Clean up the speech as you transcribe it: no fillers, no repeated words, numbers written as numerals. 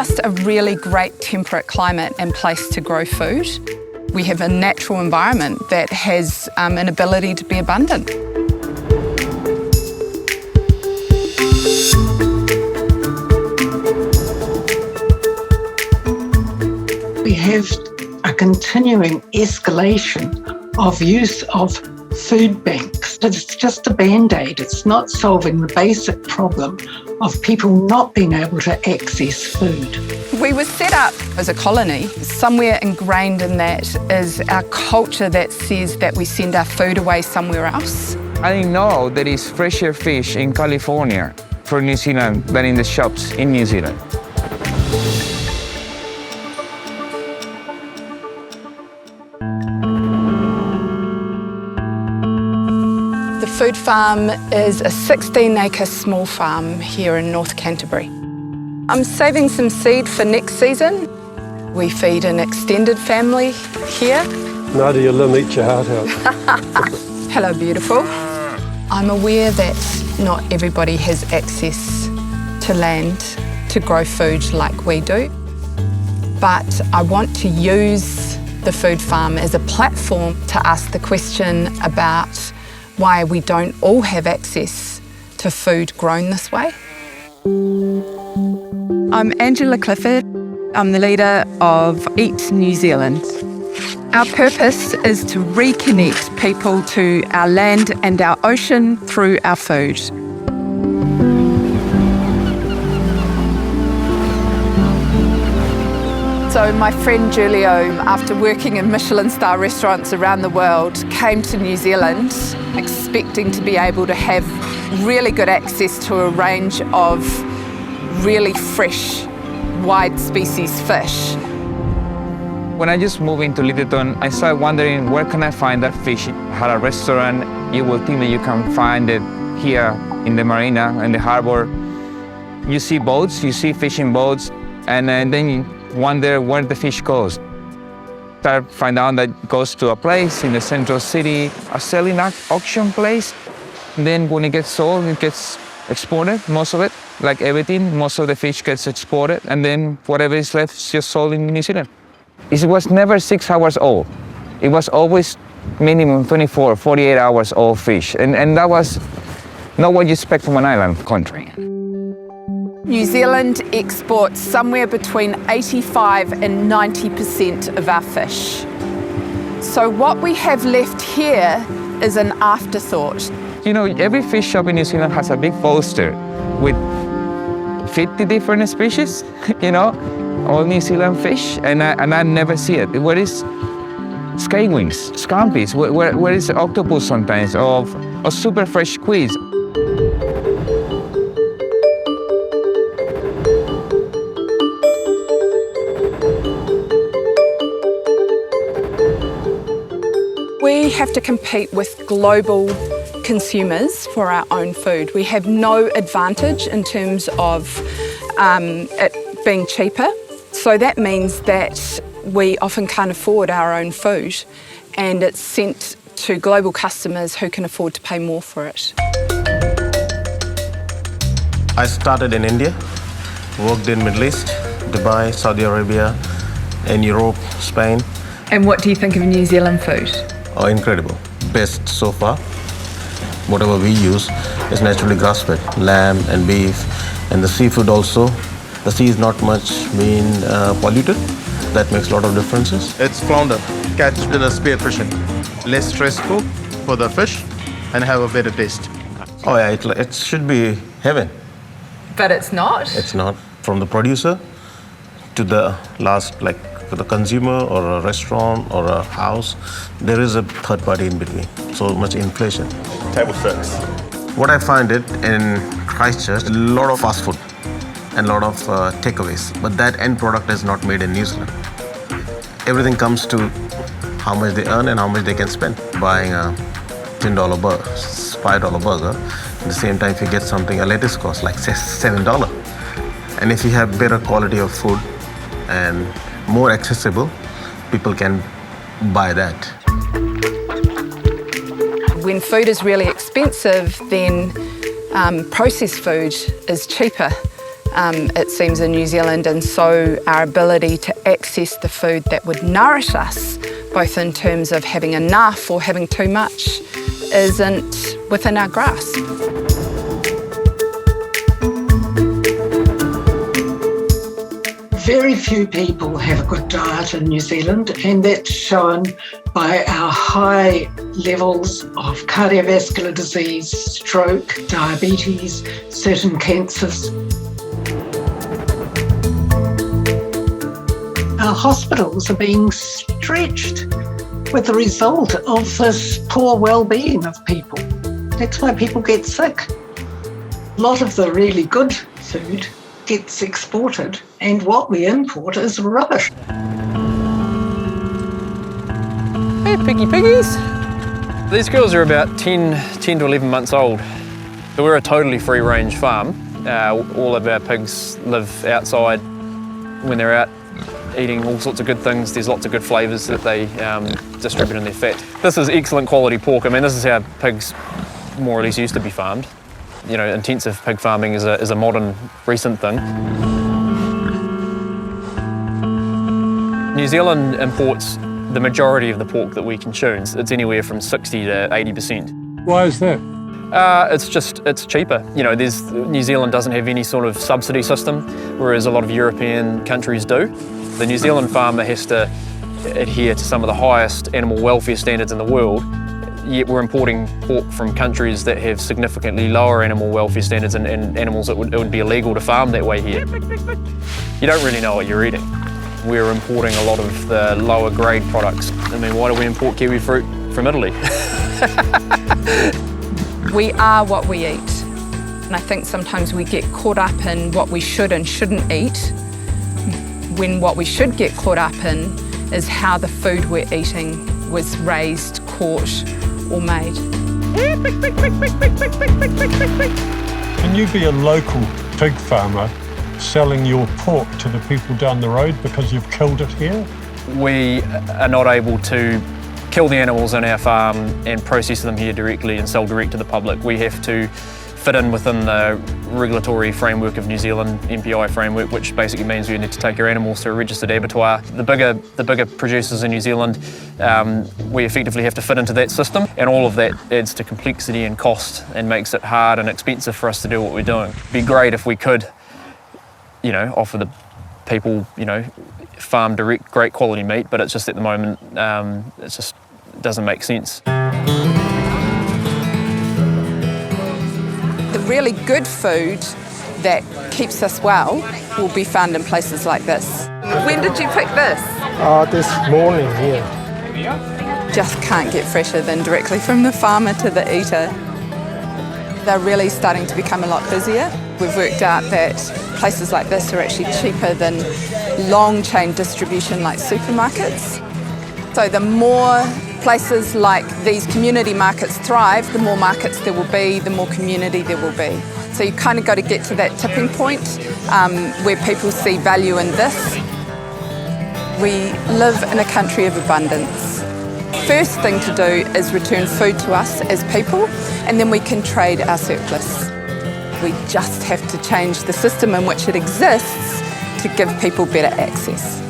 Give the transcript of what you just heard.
just a really great temperate climate and place to grow food. We have a natural environment that has an ability to be abundant. We have a continuing escalation of use of food banks. It's just a band-aid. It's not solving the basic problem of people not being able to access food. We were set up as a colony. Somewhere ingrained in that is our culture that says that we send our food away somewhere else. I didn't know there is fresher fish in California for New Zealand than in the shops in New Zealand. The food farm is a 16-acre small farm here in North Canterbury. I'm saving some seed for next season. We feed an extended family here. Nadia Lim, eat your heart out. Hello, beautiful. I'm aware that not everybody has access to land to grow food like we do, but I want to use the food farm as a platform to ask the question about why we don't all have access to food grown this way. I'm Angela Clifford. I'm the leader of Eat New Zealand. Our purpose is to reconnect people to our land and our ocean through our food. So my friend Julio, after working in Michelin-star restaurants around the world, came to New Zealand expecting to be able to have really good access to a range of really fresh, wide species fish. When I just moved into Lyttelton, I started wondering, where can I find that fish? I had a restaurant. You will think that you can find it here in the marina, in the harbor. You see boats, you see fishing boats, and then you wonder where the fish goes. Start find out that it goes to a place in the central city, a selling auction place. And then when it gets sold, it gets exported, most of it. Like everything, most of the fish gets exported, and then whatever is left is just sold in New Zealand. It was never 6 hours old. It was always minimum 24, 48 hours old fish. And that was not what you expect from an island country. New Zealand exports somewhere between 85 and 90% of our fish. So what we have left here is an afterthought. You know, every fish shop in New Zealand has a big poster with 50 different species, you know, all New Zealand fish, and I never see it. Where is skywings, scampies, where is octopus sometimes, or super fresh squid? We have to compete with global consumers for our own food. We have no advantage in terms of it being cheaper. So that means that we often can't afford our own food, and it's sent to global customers who can afford to pay more for it. I started in India, worked in Middle East, Dubai, Saudi Arabia, in Europe, Spain. And what do you think of New Zealand food? Oh, incredible. Best so far. Whatever we use is naturally grass-fed, lamb and beef, and the seafood also. The sea is not much being polluted. That makes a lot of differences. It's flounder, catched in a spearfishing. Less stressful for the fish and have a better taste. Oh yeah, it should be heaven. But it's not? It's not. From the producer to the last, like for the consumer or a restaurant or a house, there is a third party in between. So much inflation. Table six. What I find it in Christchurch, a lot of fast food and a lot of takeaways, but that end product is not made in New Zealand. Everything comes to how much they earn and how much they can spend buying a $10 burger, $5 burger. At the same time, if you get something, a lettuce costs like $7. And if you have better quality of food and more accessible, people can buy that. When food is really expensive, then processed food is cheaper. it seems, in New Zealand, and so our ability to access the food that would nourish us, both in terms of having enough or having too much, isn't within our grasp. Very few people have a good diet in New Zealand, and that's shown by our high levels of cardiovascular disease, stroke, diabetes, certain cancers. Our hospitals are being stretched with the result of this poor well-being of people. That's why people get sick. A lot of the really good food gets exported, and what we import is rubbish. Hey, piggies. These girls are about 10 to 11 months old. So we're a totally free-range farm. All of our pigs live outside. When they're out eating all sorts of good things, there's lots of good flavours that they distribute in their fat. This is excellent quality pork. I mean, this is how pigs more or less used to be farmed. You know, intensive pig farming is a modern, recent thing. New Zealand imports the majority of the pork that we consume. It's anywhere from 60 to 80%. Why is that? It's cheaper. You know, New Zealand doesn't have any sort of subsidy system, whereas a lot of European countries do. The New Zealand farmer has to adhere to some of the highest animal welfare standards in the world, yet we're importing pork from countries that have significantly lower animal welfare standards and animals that it would be illegal to farm that way here. You don't really know what you're eating. We're importing a lot of the lower grade products. I mean, why do we import kiwi fruit from Italy? We are what we eat. And I think sometimes we get caught up in what we should and shouldn't eat, when what we should get caught up in is how the food we're eating was raised, caught, or made. Can you be a local pig farmer selling your pork to the people down the road because you've killed it here? We are not able to kill the animals on our farm and process them here directly and sell direct to the public. We have to fit in within the regulatory framework of New Zealand, MPI framework, which basically means we need to take our animals to a registered abattoir. The bigger producers in New Zealand, we effectively have to fit into that system, and all of that adds to complexity and cost and makes it hard and expensive for us to do what we're doing. It'd be great if we could, you know, offer the people, you know, farm direct, great quality meat, but it's just at the moment, it just doesn't make sense. The really good food that keeps us well will be found in places like this. When did you pick this? This morning here. Just can't get fresher than directly from the farmer to the eater. They're really starting to become a lot busier. We've worked out that places like this are actually cheaper than long chain distribution like supermarkets. So the more places like these community markets thrive, the more markets there will be, the more community there will be. So you kind of got to get to that tipping point where people see value in this. We live in a country of abundance. First thing to do is return food to us as people, and then we can trade our surplus. We just have to change the system in which it exists to give people better access.